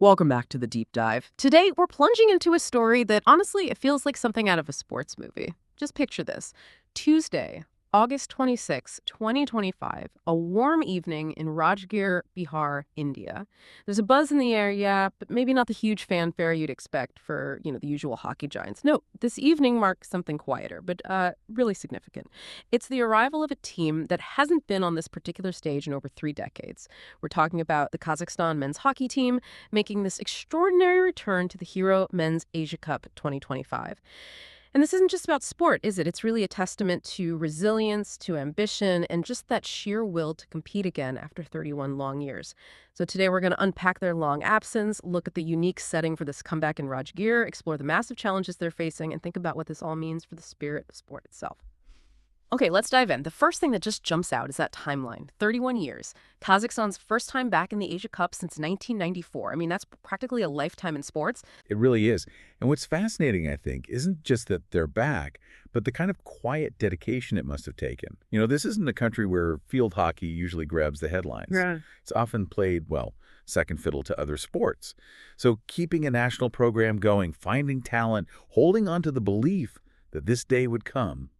Welcome back to the Deep Dive. Today, we're plunging into a story that, honestly, it feels like something out of a sports movie. Just picture this. Tuesday, August 26, 2025, a warm evening in Rajgir, Bihar, India. There's a buzz in the air, yeah, but maybe not the huge fanfare you'd expect for, the usual hockey giants. No, this evening marks something quieter, but really significant. It's the arrival of a team that hasn't been on this particular stage in over 3 decades. We're talking about the Kazakhstan men's hockey team making this extraordinary return to the Hero Men's Asia Cup 2025. And this isn't just about sport, is it? It's really a testament to resilience, to ambition, and just that sheer will to compete again after 31 long years. So today we're going to unpack their long absence, look at the unique setting for this comeback in Rajgir, explore the massive challenges they're facing, and think about what this all means for the spirit of sport itself. Okay, let's dive in. The first thing that just jumps out is that timeline. 31 years. Kazakhstan's first time back in the Asia Cup since 1994. I mean, that's practically a lifetime in sports. It really is. And what's fascinating, I think, isn't just that they're back, but the kind of quiet dedication it must have taken. This isn't a country where field hockey usually grabs the headlines. Yeah. It's often played, second fiddle to other sports. So keeping a national program going, finding talent, holding on to the belief that this day would come,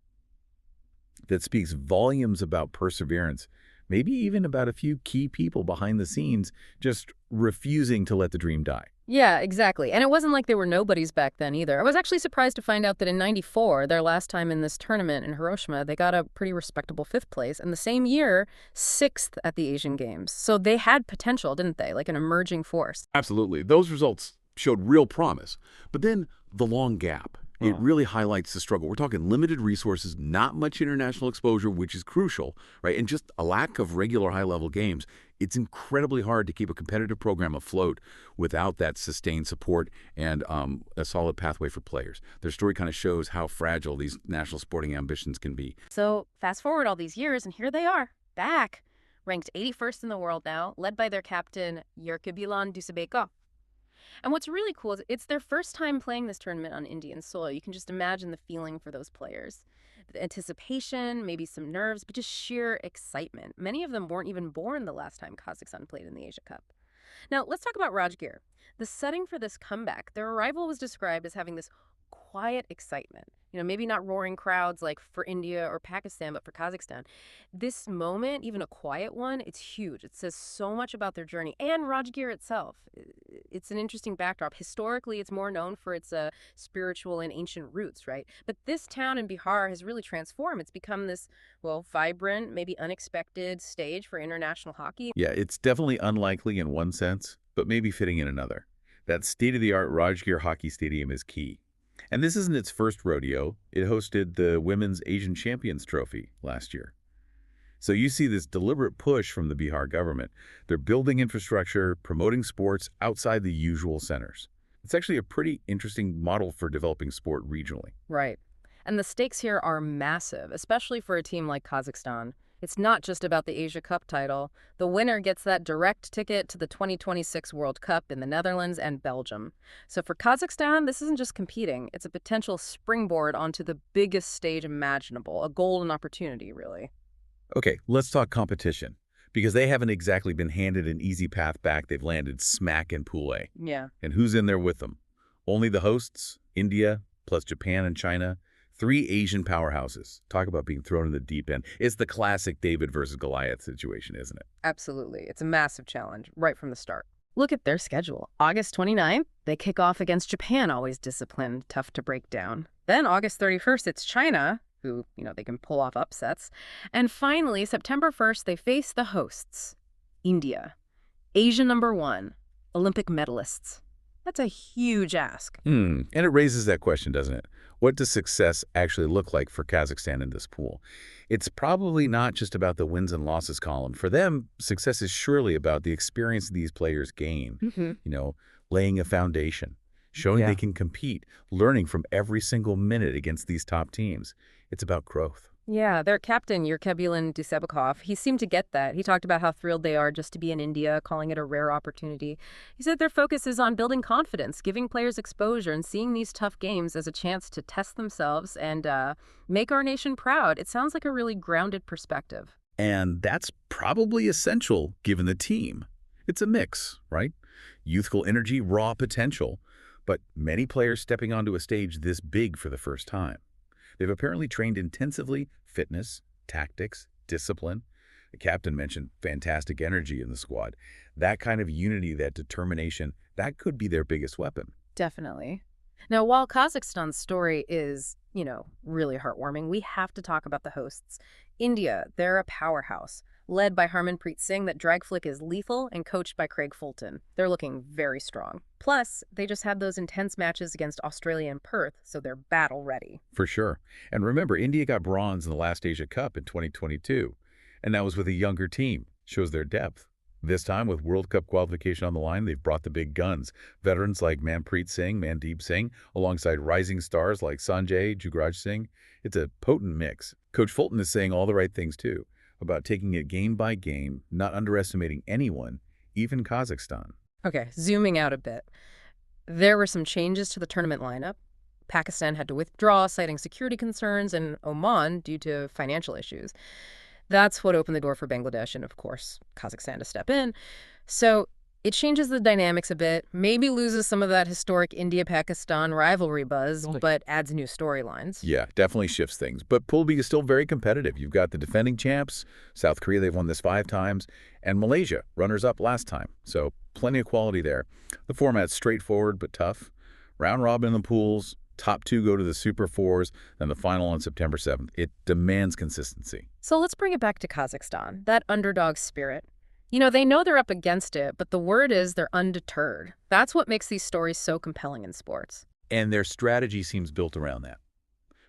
that speaks volumes about perseverance, maybe even about a few key people behind the scenes just refusing to let the dream die. Yeah, exactly. And it wasn't like they were nobodies back then either. I was actually surprised to find out that in '94, their last time in this tournament in Hiroshima, they got a pretty respectable 5th place. And the same year, 6th at the Asian Games. So they had potential, didn't they? Like an emerging force. Absolutely. Those results showed real promise. But then the long gap. It really highlights the struggle. We're talking limited resources, not much international exposure, which is crucial, right? And just a lack of regular high-level games. It's incredibly hard to keep a competitive program afloat without that sustained support and a solid pathway for players. Their story kind of shows how fragile these national sporting ambitions can be. So fast forward all these years, and here they are, back, ranked 81st in the world now, led by their captain, Yerkebulan Dyussebekov. And what's really cool is it's their first time playing this tournament on Indian soil. You can just imagine the feeling for those players. The anticipation, maybe some nerves, but just sheer excitement. Many of them weren't even born the last time Kazakhstan played in the Asia Cup. Now, let's talk about Rajgir. The setting for this comeback, their arrival was described as having this quiet excitement. Maybe not roaring crowds like for India or Pakistan, but for Kazakhstan. This moment, even a quiet one, it's huge. It says so much about their journey and Rajgir itself. It's an interesting backdrop. Historically, it's more known for its spiritual and ancient roots, right? But this town in Bihar has really transformed. It's become this, vibrant, maybe unexpected stage for international hockey. Yeah, it's definitely unlikely in one sense, but maybe fitting in another. That state-of-the-art Rajgir Hockey Stadium is key. And this isn't its first rodeo. It hosted the Women's Asian Champions Trophy last year. So you see this deliberate push from the Bihar government. They're building infrastructure, promoting sports outside the usual centers. It's actually a pretty interesting model for developing sport regionally. Right. And the stakes here are massive, especially for a team like Kazakhstan. It's not just about the Asia Cup title. The winner gets that direct ticket to the 2026 World Cup in the Netherlands and Belgium. So for Kazakhstan, this isn't just competing. It's a potential springboard onto the biggest stage imaginable, a golden opportunity, really. Okay, let's talk competition, because they haven't exactly been handed an easy path back. They've landed smack in Pool A. Yeah. And who's in there with them? Only the hosts, India, plus Japan and China. 3 Asian powerhouses. Talk about being thrown in the deep end. It's the classic David versus Goliath situation, isn't it? Absolutely. It's a massive challenge right from the start. Look at their schedule. August 29th, they kick off against Japan, always disciplined, tough to break down. Then August 31st, it's China, who, they can pull off upsets. And finally, September 1st, they face the hosts, India, Asia #1, Olympic medalists. That's a huge ask. And it raises that question, doesn't it? What does success actually look like for Kazakhstan in this pool? It's probably not just about the wins and losses column. For them, success is surely about the experience these players gain, laying a foundation, showing they can compete, learning from every single minute against these top teams. It's about growth. Yeah, their captain, Yerkebulan Dyussebekov, he seemed to get that. He talked about how thrilled they are just to be in India, calling it a rare opportunity. He said their focus is on building confidence, giving players exposure, and seeing these tough games as a chance to test themselves and make our nation proud. It sounds like a really grounded perspective. And that's probably essential given the team. It's a mix, right? Youthful energy, raw potential, but many players stepping onto a stage this big for the first time. They've apparently trained intensively fitness, tactics, discipline. The captain mentioned fantastic energy in the squad. That kind of unity, that determination, that could be their biggest weapon. Definitely. Now, while Kazakhstan's story is, really heartwarming, we have to talk about the hosts. India, they're a powerhouse, led by Harmanpreet Singh. That drag flick is lethal and coached by Craig Fulton. They're looking very strong. Plus, they just had those intense matches against Australia and Perth, so they're battle ready. For sure. And remember, India got bronze in the last Asia Cup in 2022, and that was with a younger team. Shows their depth. This time, with World Cup qualification on the line, they've brought the big guns. Veterans like Manpreet Singh, Mandeep Singh, alongside rising stars like Sanjay, Jugraj Singh. It's a potent mix. Coach Fulton is saying all the right things, too, about taking it game by game, not underestimating anyone, even Kazakhstan. Okay, zooming out a bit. There were some changes to the tournament lineup. Pakistan had to withdraw, citing security concerns, and Oman due to financial issues. That's what opened the door for Bangladesh and, of course, Kazakhstan to step in. So it changes the dynamics a bit, maybe loses some of that historic India-Pakistan rivalry buzz, but adds new storylines. Yeah, definitely shifts things. But Pool B is still very competitive. You've got the defending champs, South Korea, they've won this 5 times, and Malaysia, runners-up last time. So plenty of quality there. The format's straightforward but tough. Round robin in the pools. Top 2 go to the Super Fours, then the final on September 7th. It demands consistency. So let's bring it back to Kazakhstan, that underdog spirit. They know they're up against it, but the word is they're undeterred. That's what makes these stories so compelling in sports. And their strategy seems built around that.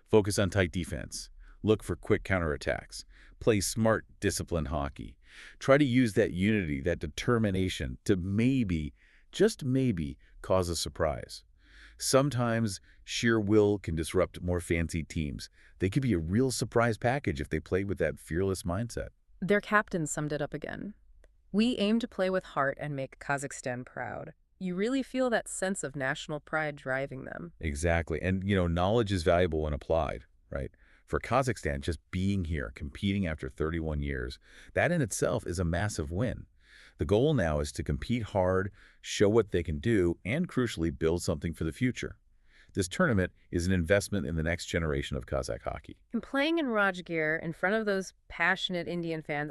Focus on tight defense. Look for quick counterattacks. Play smart, disciplined hockey. Try to use that unity, that determination to maybe, just maybe, cause a surprise. Sometimes sheer will can disrupt more fancy teams. They could be a real surprise package if they play with that fearless mindset. Their captain summed it up again. We aim to play with heart and make Kazakhstan proud. You really feel that sense of national pride driving them. Exactly. And, knowledge is valuable when applied, right? For Kazakhstan, just being here, competing after 31 years, that in itself is a massive win. The goal now is to compete hard, show what they can do, and crucially, build something for the future. This tournament is an investment in the next generation of Kazakh hockey. And playing in Rajgir in front of those passionate Indian fans,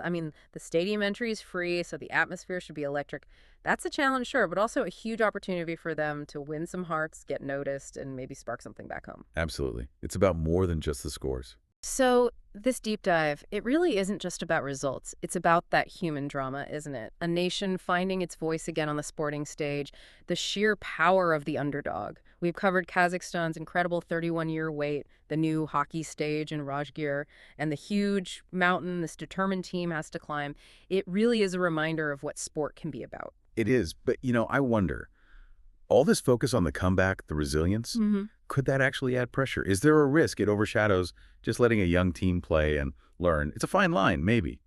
the stadium entry is free, so the atmosphere should be electric. That's a challenge, sure, but also a huge opportunity for them to win some hearts, get noticed, and maybe spark something back home. Absolutely. It's about more than just the scores. So this deep dive, it really isn't just about results. It's about that human drama, isn't it? A nation finding its voice again on the sporting stage, the sheer power of the underdog. We've covered Kazakhstan's incredible 31-year wait, the new hockey stage in Rajgir, and the huge mountain this determined team has to climb. It really is a reminder of what sport can be about. It is, but I wonder, all this focus on the comeback, the resilience, could that actually add pressure? Is there a risk it overshadows just letting a young team play and learn? It's a fine line, maybe.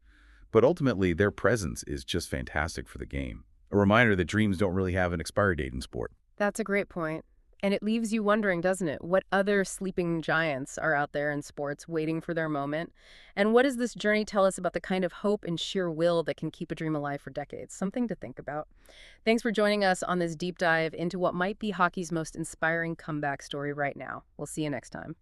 But ultimately, their presence is just fantastic for the game. A reminder that dreams don't really have an expiry date in sport. That's a great point. And it leaves you wondering, doesn't it, what other sleeping giants are out there in sports waiting for their moment? And what does this journey tell us about the kind of hope and sheer will that can keep a dream alive for decades? Something to think about. Thanks for joining us on this deep dive into what might be hockey's most inspiring comeback story right now. We'll see you next time.